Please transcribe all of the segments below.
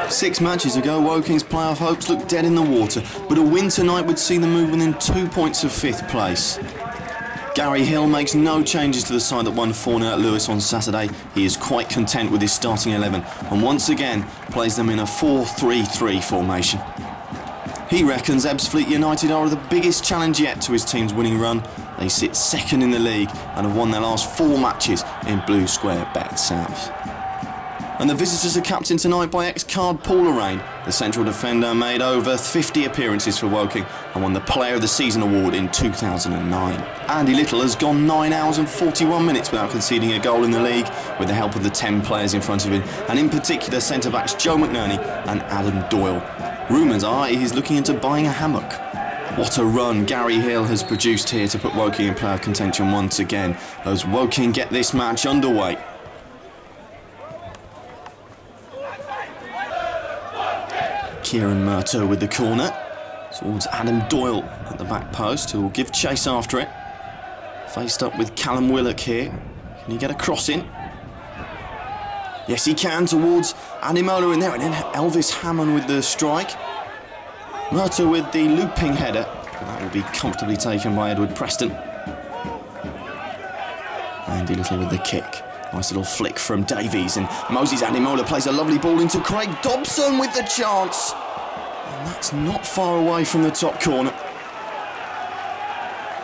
6 matches ago, Woking's playoff hopes looked dead in the water, but a win tonight would see them move within 2 points of 5th place. Gary Hill makes no changes to the side that won 4-0 at Lewis on Saturday. He is quite content with his starting 11 and once again plays them in a 4-3-3 formation. He reckons Ebbsfleet United are the biggest challenge yet to his team's winning run. They sit second in the league and have won their last 4 matches in Blue Square Bet South. And the visitors are captained tonight by ex-card Paul Lorraine. The central defender made over 50 appearances for Woking and won the Player of the Season award in 2009. Andy Little has gone 9 hours and 41 minutes without conceding a goal in the league, with the help of the 10 players in front of him, and in particular centre-backs Joe McNerney and Adam Doyle. Rumours are he's looking into buying a hammock. What a run Gary Hill has produced here to put Woking in playoff contention once again, as Woking get this match underway. Kieran Murto with the corner towards Adam Doyle at the back post, who will give chase after it. Faced up with Callum Willock here. Can he get a cross in? Yes, he can, towards Ademola in there, and then Elvis Hammond with the strike. Murto with the looping header, but that will be comfortably taken by Edward Preston. Andy Little with the kick. Nice little flick from Davies, and Moses Ademola plays a lovely ball into Craig Dobson with the chance. And that's not far away from the top corner.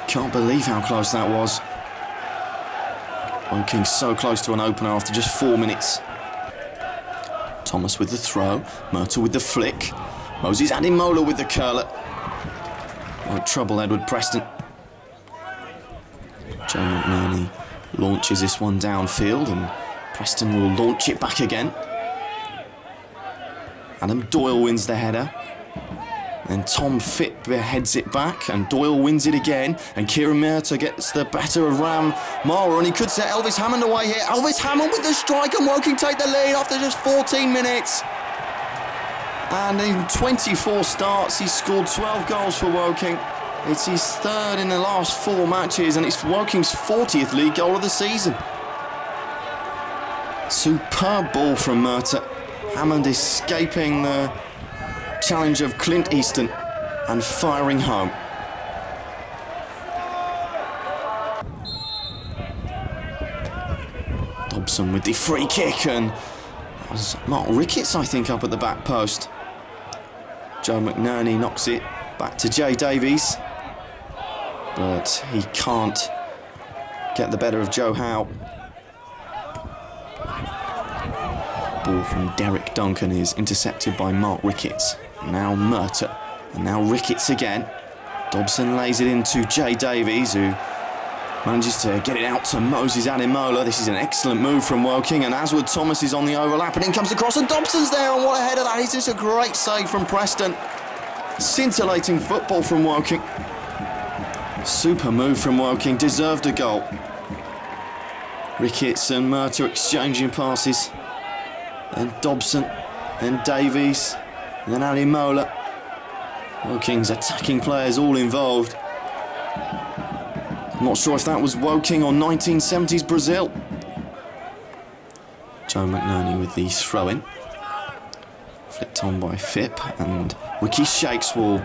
Can't believe how close that was. Woking so close to an opener after just 4 minutes. Thomas with the throw, Murto with the flick, Moses Ademola with the curler. Won't trouble Edward Preston. Joe McNerney launches this one downfield and Preston will launch it back again. Adam Doyle wins the header. Then Tom Fitt heads it back and Doyle wins it again, and Kieran Murto gets the better of Ram Mara, and he could set Elvis Hammond away here. Elvis Hammond with the strike, and Woking take the lead after just 14 minutes. And in 24 starts, he's scored 12 goals for Woking. It's his 3rd in the last 4 matches, and it's Woking's 40th league goal of the season. Superb ball from Murto. Hammond escaping the challenge of Clint Easton and firing home. Dobson with the free kick, and that was Mark Ricketts, I think, up at the back post. Joe McNerney knocks it back to Jay Davies, but he can't get the better of Joe Howe. Ball from Derek Duncan is intercepted by Mark Ricketts. Now Murto, and now Ricketts again. Dobson lays it into Jay Davies, who manages to get it out to Moses Ademola. This is an excellent move from Woking, and Aswood Thomas is on the overlap, and in comes the cross, and Dobson's there, and what a header that is. It's a great save from Preston. Scintillating football from Woking. Super move from Woking, deserved a goal. Ricketts and Murto exchanging passes. Then Dobson, then Davies, and then Ademola. Woking's attacking players all involved. I'm not sure if that was Woking or 1970s Brazil. Joe McNerney with the throw-in. Flicked on by Phipp, and Ricky Shakes will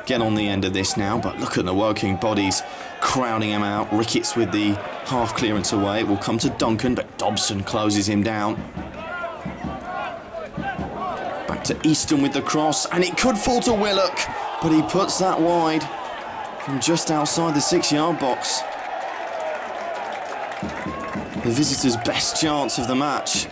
get on the end of this now, but look at the Woking bodies crowding him out. Ricketts with the half clearance away. It will come to Duncan, but Dobson closes him down. Back to Easton with the cross, and it could fall to Willock, but he puts that wide from just outside the 6-yard box. The visitors' best chance of the match.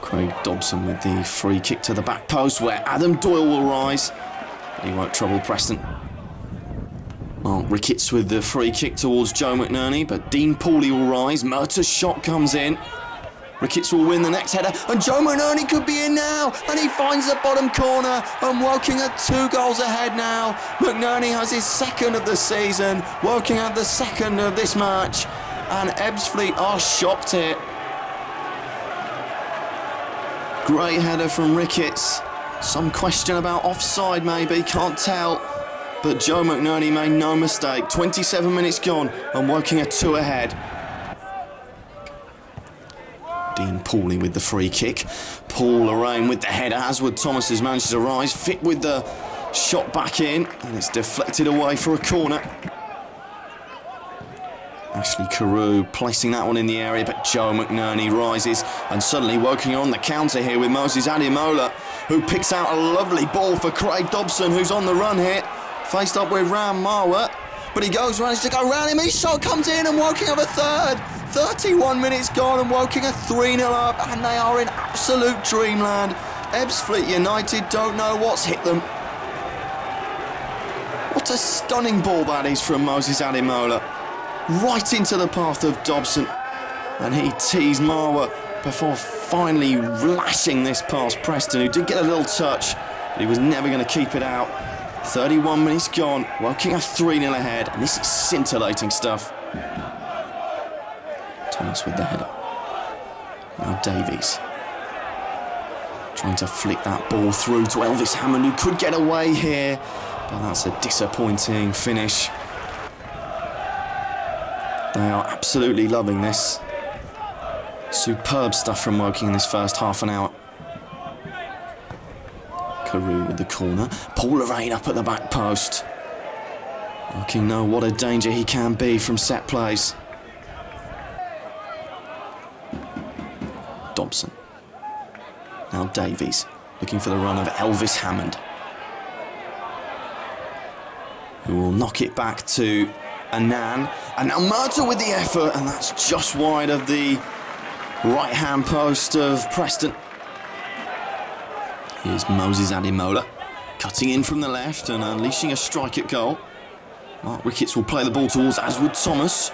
Craig Dobson with the free kick to the back post, where Adam Doyle will rise, but he won't trouble Preston. Mark Ricketts with the free kick towards Joe McNerney, but Dean Pooley will rise. Murto's shot comes in. Ricketts will win the next header, and Joe McNerney could be in now, and he finds the bottom corner, and Woking are 2 goals ahead now. McNerney has his 2nd of the season. Woking have the 2nd of this match, and Ebbsfleet are shocked here. Great header from Ricketts. Some question about offside maybe, can't tell. But Joe McNerney made no mistake. 27 minutes gone and Woking are 2 ahead. Dean Pooley with the free kick. Paul Lorraine with the header. Aswood Thomas has managed to rise. Fit with the shot back in. And it's deflected away for a corner. Ashley Carew placing that one in the area, but Joe McNerney rises. And suddenly Woking on the counter here with Moses Ademola, who picks out a lovely ball for Craig Dobson, who's on the run here. Faced up with Ram Marwa. But he manages to go round him. His shot comes in and Woking have a third. 31 minutes gone and Woking are 3-0 up, and they are in absolute dreamland. Ebbsfleet United don't know what's hit them. What a stunning ball that is from Moses Ademola. Right into the path of Dobson. And he teased Marwa before finally lashing this past Preston, who did get a little touch, but he was never going to keep it out. 31 minutes gone, Woking are 3-0 ahead, and this is scintillating stuff. Thomas with the header. Now Davies. Trying to flick that ball through to Elvis Hammond, who could get away here, but that's a disappointing finish. They are absolutely loving this. Superb stuff from Woking in this first half an hour. Carew with the corner. Paul Lorraine up at the back post. Woking know what a danger he can be from set plays. Dobson. Now Davies, looking for the run of Elvis Hammond, who will knock it back to Annan. And now Murta with the effort, and that's just wide of the right-hand post of Preston. Here's Moses Ademola, cutting in from the left and unleashing a strike at goal. Mark Ricketts will play the ball towards Aswood Thomas,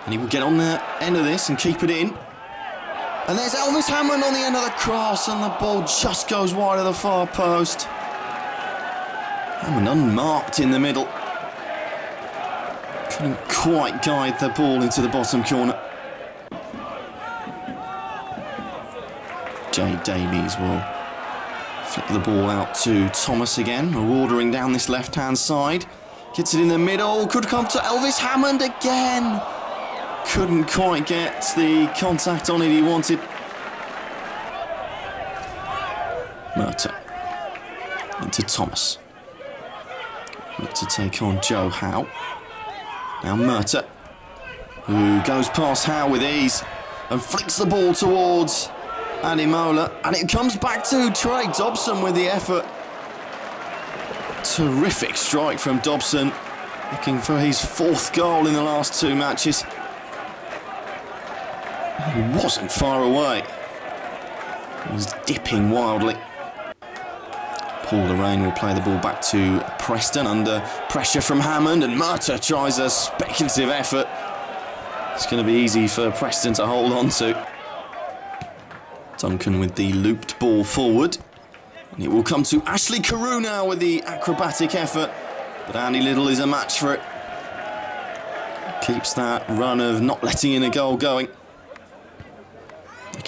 and he will get on the end of this and keep it in. And there's Elvis Hammond on the end of the cross, and the ball just goes wide of the far post. Hammond unmarked in the middle. Couldn't quite guide the ball into the bottom corner. Jay Davies will flick the ball out to Thomas again, marauding down this left-hand side. Gets it in the middle, could come to Elvis Hammond again. Couldn't quite get the contact on it he wanted. Murta into Thomas. Look to take on Joe Howe. Now Murta, who goes past Howe with ease and flicks the ball towards Ademola, and it comes back to Craig Dobson with the effort. Terrific strike from Dobson, looking for his 4th goal in the last 2 matches. He wasn't far away. He was dipping wildly. Paul Lorraine will play the ball back to Preston under pressure from Hammond, and Murta tries a speculative effort. It's going to be easy for Preston to hold on to. Duncan with the looped ball forward. And it will come to Ashley Carew now with the acrobatic effort. But Andy Little is a match for it. Keeps that run of not letting in a goal going.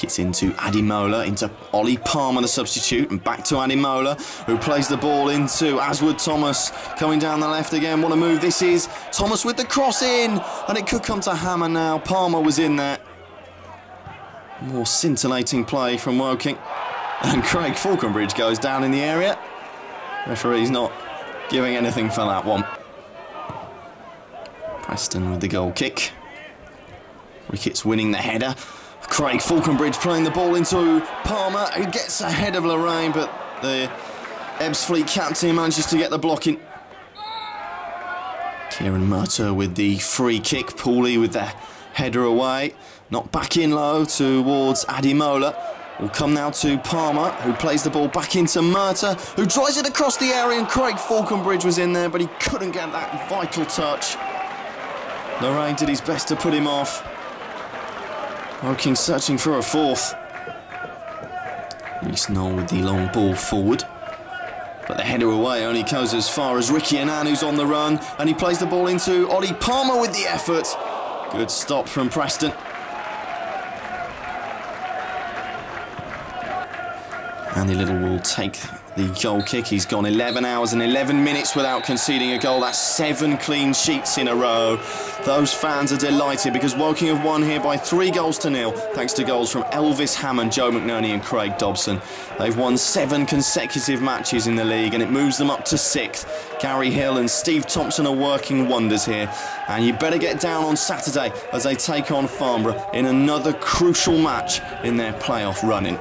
It's into Ademola, into Ollie Palmer, the substitute, and back to Ademola, who plays the ball into Aswood Thomas, coming down the left again. What a move this is. Thomas with the cross in, and it could come to Hammer now. Palmer was in there. More scintillating play from Woking. And Craig Falconbridge goes down in the area. Referee's not giving anything for that one. Preston with the goal kick. Ricketts winning the header. Craig Falconbridge playing the ball into Palmer, who gets ahead of Lorraine, but the Ebbsfleet captain manages to get the blocking. Kieran Murta with the free kick. Pooley with the header away. Not back in low towards Ademola. Will come now to Palmer, who plays the ball back into Murta, who drives it across the area, and Craig Falconbridge was in there, but he couldn't get that vital touch. Lorraine did his best to put him off. Woking searching for a 4th. Reece Knoll with the long ball forward. But the header away only goes as far as Ricky Annan, who's on the run. And he plays the ball into Ollie Palmer with the effort. Good stop from Preston. Andy Little will take The goal kick, he's gone 11 hours and 11 minutes without conceding a goal. That's 7 clean sheets in a row. Those fans are delighted because Woking have won here by 3 goals to 0 thanks to goals from Elvis Hammond, Joe McNerney and Craig Dobson. They've won 7 consecutive matches in the league and it moves them up to 6th. Gary Hill and Steve Thompson are working wonders here, and you better get down on Saturday as they take on Farnborough in another crucial match in their playoff running.